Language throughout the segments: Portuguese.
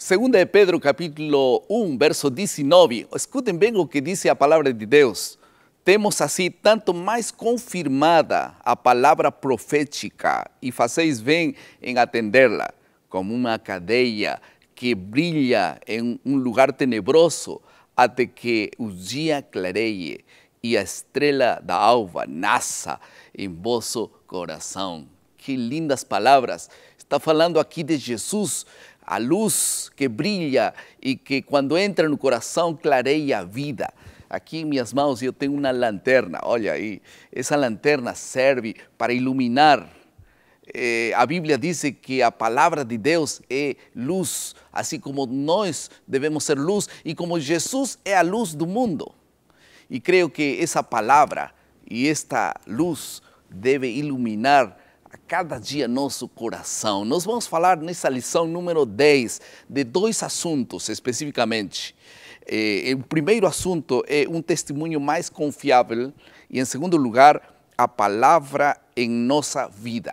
Segunda de Pedro, capítulo 1, verso 19. Escutem bem o que diz a palavra de Deus. Temos assim tanto mais confirmada a palavra profética e fazeis bem em atendê-la, como uma cadeia que brilha em um lugar tenebroso até que o dia clareie e a estrela da alva nasça em vosso coração. Que lindas palavras! Está falando aqui de Jesus, a luz que brilha e que quando entra no coração clareia a vida. Aqui em minhas mãos eu tenho uma lanterna, olha aí, essa lanterna serve para iluminar. A Bíblia diz que a palavra de Deus é luz, assim como nós devemos ser luz e como Jesus é a luz do mundo. E creio que essa palavra e esta luz deve iluminar a cada dia nosso coração. Nós vamos falar nessa lição número 10 de dois assuntos especificamente. O primeiro assunto é um testemunho mais confiável e, em segundo lugar, a palavra em nossa vida.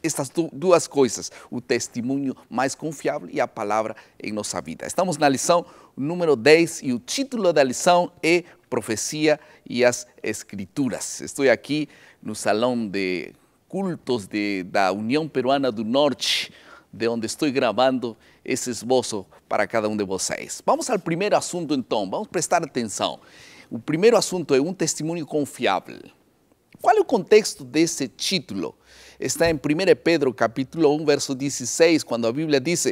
Estas duas coisas, o testemunho mais confiável e a palavra em nossa vida. Estamos na lição número 10 e o título da lição é Profecia e as Escrituras. Estou aqui no salão de cultos da União Peruana do Norte, de onde estou gravando esse esboço para cada um de vocês. Vamos ao primeiro assunto então, vamos prestar atenção. O primeiro assunto é um testemunho confiável. Qual é o contexto desse título? Está em 1 Pedro capítulo 1, verso 16, quando a Bíblia diz: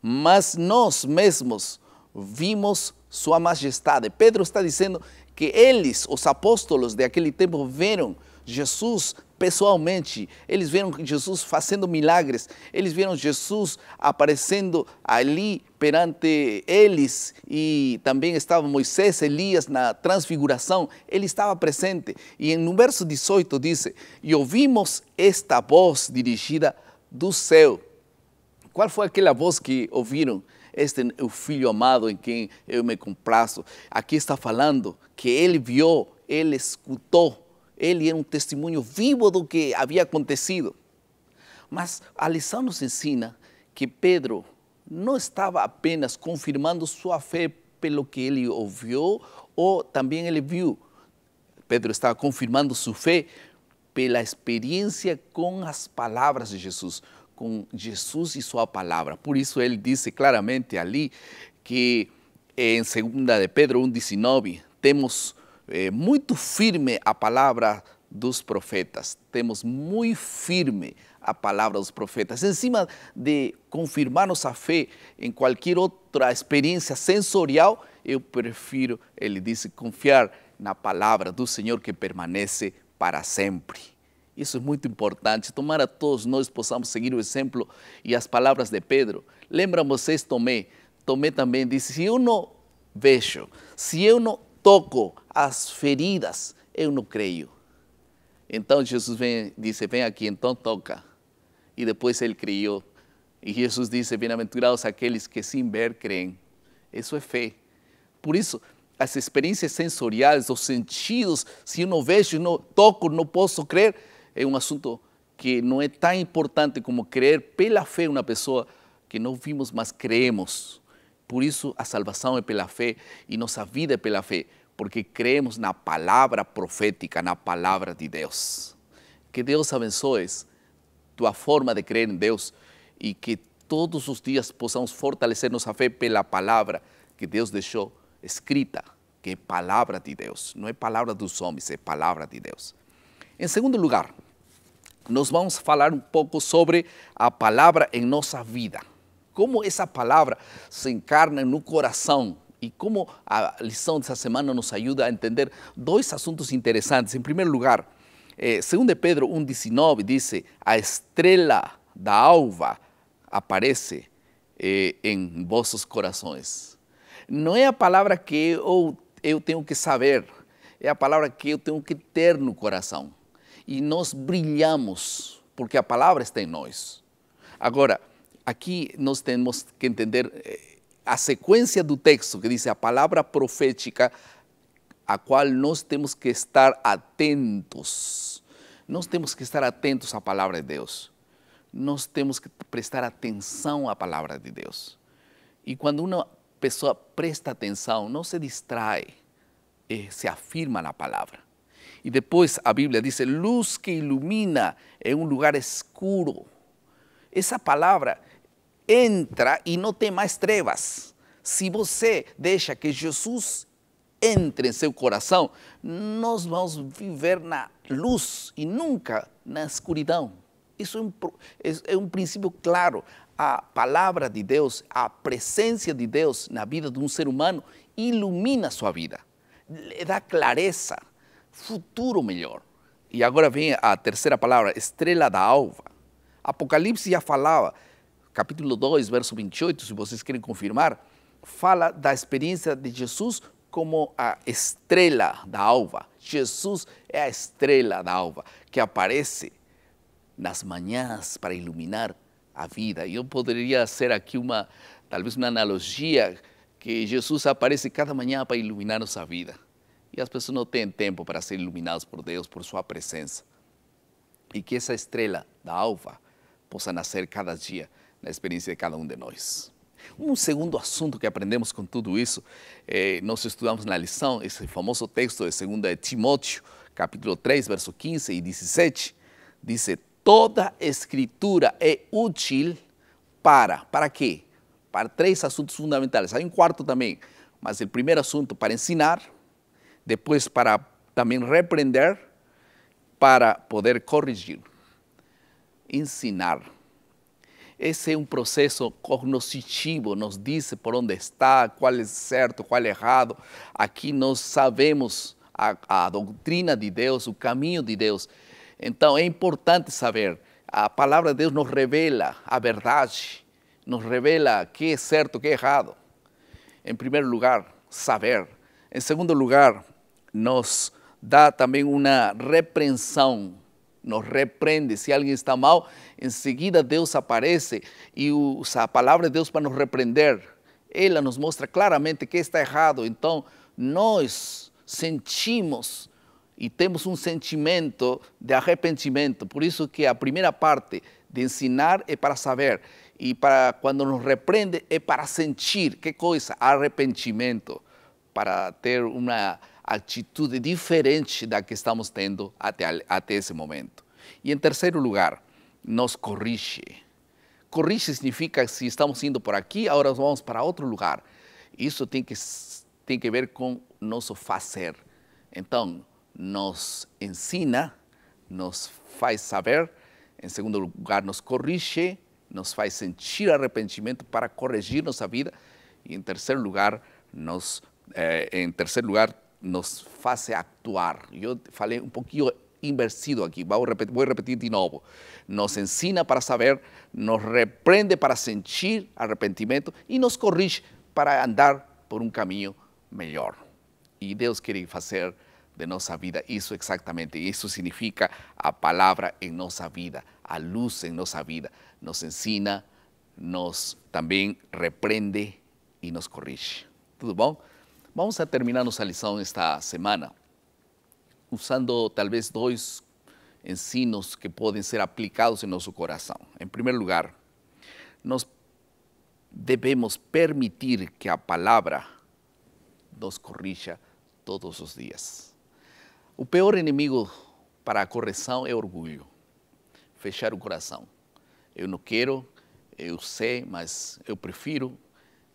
mas nós mesmos vimos sua majestade. Pedro está dizendo que eles, os apóstolos de aquele tempo, viram Jesus pessoalmente, eles viram Jesus fazendo milagres, eles viram Jesus aparecendo ali perante eles e também estava Moisés, Elias na transfiguração, ele estava presente. E no verso 18 diz: e ouvimos esta voz dirigida do céu. Qual foi aquela voz que ouviram? Este é o Filho amado em quem eu me comprazo. Aqui está falando que ele viu, ele escutou. Ele era um testemunho vivo do que havia acontecido. Mas a lição nos ensina que Pedro não estava apenas confirmando sua fé pelo que ele ouviu ou também ele viu. Pedro estava confirmando sua fé pela experiência com as palavras de Jesus, com Jesus e sua palavra. Por isso ele disse claramente ali que em 2 de Pedro 1,19 temos muito firme a palavra dos profetas. Temos muito firme a palavra dos profetas. Em cima de confirmar nossa fé em qualquer outra experiência sensorial, eu prefiro, ele disse, confiar na palavra do Senhor que permanece para sempre. Isso é muito importante. Tomara todos nós possamos seguir o exemplo e as palavras de Pedro. Lembra vocês Tomé? Tomé também disse: se eu não vejo, se eu não toco as feridas, eu não creio. Então Jesus disse: vem aqui, então toca. E depois ele creu. E Jesus disse: bem-aventurados aqueles que sem ver creem. Isso é fé. Por isso, as experiências sensoriais, os sentidos, se eu não vejo, não toco, não posso crer, é um assunto que não é tão importante como crer pela fé uma pessoa que não vimos, mas creemos. Por isso, a salvação é pela fé e nossa vida é pela fé, porque cremos na palavra profética, na palavra de Deus. Que Deus abençoe tua forma de crer em Deus e que todos os dias possamos fortalecer nossa fé pela palavra que Deus deixou escrita, que é palavra de Deus. Não é palavra dos homens, é palavra de Deus. Em segundo lugar, nós vamos falar um pouco sobre a palavra em nossa vida. Como essa palavra se encarna no coração e como a lição dessa semana nos ajuda a entender dois assuntos interessantes. Em primeiro lugar, 2 Pedro 1,19 diz: a estrela da alva aparece em vossos corações. Não é a palavra que eu tenho que saber, é a palavra que eu tenho que ter no coração. E nós brilhamos, porque a palavra está em nós. Agora, aqui nós temos que entender a sequência do texto, que diz a palavra profética, a qual nós temos que estar atentos. Nós temos que estar atentos à palavra de Deus. Nós temos que prestar atenção à palavra de Deus. E quando uma pessoa presta atenção, não se distrai, se afirma na palavra. E depois a Bíblia diz, luz que ilumina em um lugar escuro. Essa palavra entra e não tem mais trevas. Se você deixa que Jesus entre em seu coração, nós vamos viver na luz e nunca na escuridão. Isso é um princípio claro. A palavra de Deus, a presença de Deus na vida de um ser humano ilumina a sua vida, lhe dá clareza, futuro melhor. E agora vem a terceira palavra, estrela da alva. Apocalipse já falava, capítulo 2, verso 28, se vocês querem confirmar, fala da experiência de Jesus como a estrela da alva. Jesus é a estrela da alva que aparece nas manhãs para iluminar a vida. Eu poderia ser aqui talvez uma analogia, que Jesus aparece cada manhã para iluminar nossa vida. E as pessoas não têm tempo para ser iluminadas por Deus, por sua presença. E que essa estrela da alva possa nascer cada dia na experiência de cada um de nós. Um segundo assunto que aprendemos com tudo isso, nós estudamos na lição, esse famoso texto de 2 Timóteo, capítulo 3, verso 15 e 17, diz: toda escritura é útil para quê? Para 3 assuntos fundamentais. Há um quarto também, mas o primeiro assunto para ensinar, depois para também repreender, para poder corrigir. Ensinar. Esse é um processo cognoscitivo, nos diz por onde está, qual é certo, qual é errado. Aqui nós sabemos a doutrina de Deus, o caminho de Deus. Então é importante saber, a palavra de Deus nos revela a verdade, nos revela o que é certo, o que é errado. Em primeiro lugar, saber. Em segundo lugar, nos dá também uma repreensão, nos repreende. Se alguém está mal, em seguida Deus aparece e usa a palavra de Deus para nos repreender. Ela nos mostra claramente que está errado. Então, nós sentimos e temos um sentimento de arrependimento. Por isso que a primeira parte de ensinar é para saber. E para quando nos repreende é para sentir. Que coisa? Arrependimento. Para ter uma atitude diferente da que estamos tendo até esse momento. E em terceiro lugar, nos corrige. Corrige significa que se estamos indo por aqui, agora vamos para outro lugar. Isso tem que ver com nosso fazer. Então, nos ensina, nos faz saber, em segundo lugar, nos corrige, nos faz sentir arrependimento para corrigir nossa vida, e em terceiro lugar, nos faz actuar. Eu falei um pouquinho invertido aqui, vou repetir de novo. Nos ensina para saber, nos repreende para sentir arrependimento e nos corrige para andar por um caminho melhor. E Deus quer fazer de nossa vida isso exatamente. Isso significa a palavra em nossa vida, a luz em nossa vida. Nos ensina, nos também repreende e nos corrige. Tudo bom? Vamos a terminar nossa lição esta semana usando talvez 2 ensinos que podem ser aplicados em nosso coração. Em primeiro lugar, nós devemos permitir que a palavra nos corrija todos os dias. O pior inimigo para a correção é o orgulho, fechar o coração. Eu não quero, eu sei, mas eu prefiro,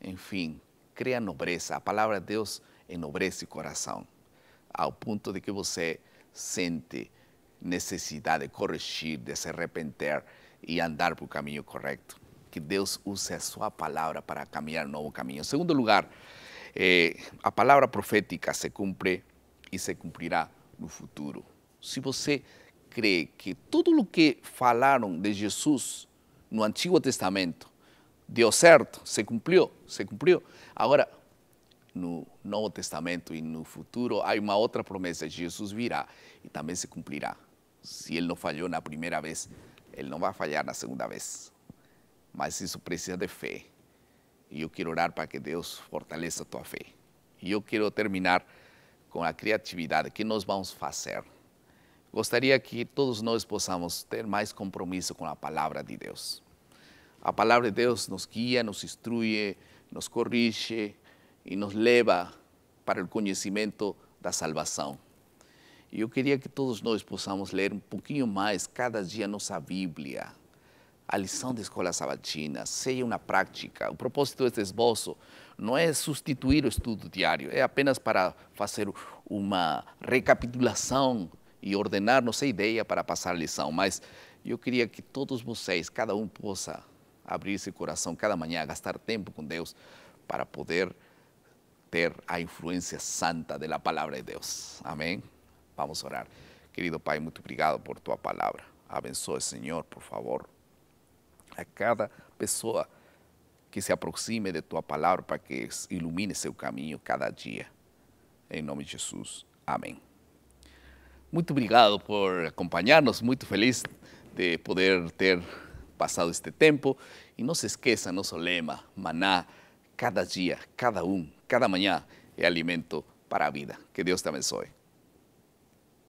enfim, cria nobreza. A palavra de Deus enobrece o coração, ao ponto de que você sente necessidade de corrigir, de se arrepender e andar para o caminho correto. Que Deus use a sua palavra para caminhar um novo caminho. Em segundo lugar, a palavra profética se cumpre e se cumprirá no futuro. Se você crê que tudo o que falaram de Jesus no Antigo Testamento deu certo, se cumpriu. Agora, no Novo Testamento e no futuro, há uma outra promessa: Jesus virá e também se cumprirá. Se ele não falhou na primeira vez, ele não vai falhar na segunda vez. Mas isso precisa de fé. E eu quero orar para que Deus fortaleça a tua fé. E eu quero terminar com a criatividade que nós vamos fazer. Gostaria que todos nós possamos ter mais compromisso com a palavra de Deus. A palavra de Deus nos guia, nos instrui, nos corrige e nos leva para o conhecimento da salvação. E eu queria que todos nós possamos ler um pouquinho mais cada dia nossa Bíblia. A lição da escola sabatina seja uma prática. O propósito deste esboço não é substituir o estudo diário, é apenas para fazer uma recapitulação e ordenar nossa ideia para passar a lição. Mas eu queria que todos vocês, cada um possa abrir seu coração cada manhã, gastar tempo com Deus para poder ter a influência santa da palavra de Deus. Amém? Vamos orar. Querido Pai, muito obrigado por tua palavra. Abençoe, Senhor, por favor, a cada pessoa que se aproxime de tua palavra para que ilumine seu caminho cada dia. Em nome de Jesus. Amém. Muito obrigado por acompanhar-nos. Muito feliz de poder ter passado este tempo. E não se esqueça nosso lema, maná, cada dia, cada manhã é alimento para a vida. Que Deus te abençoe.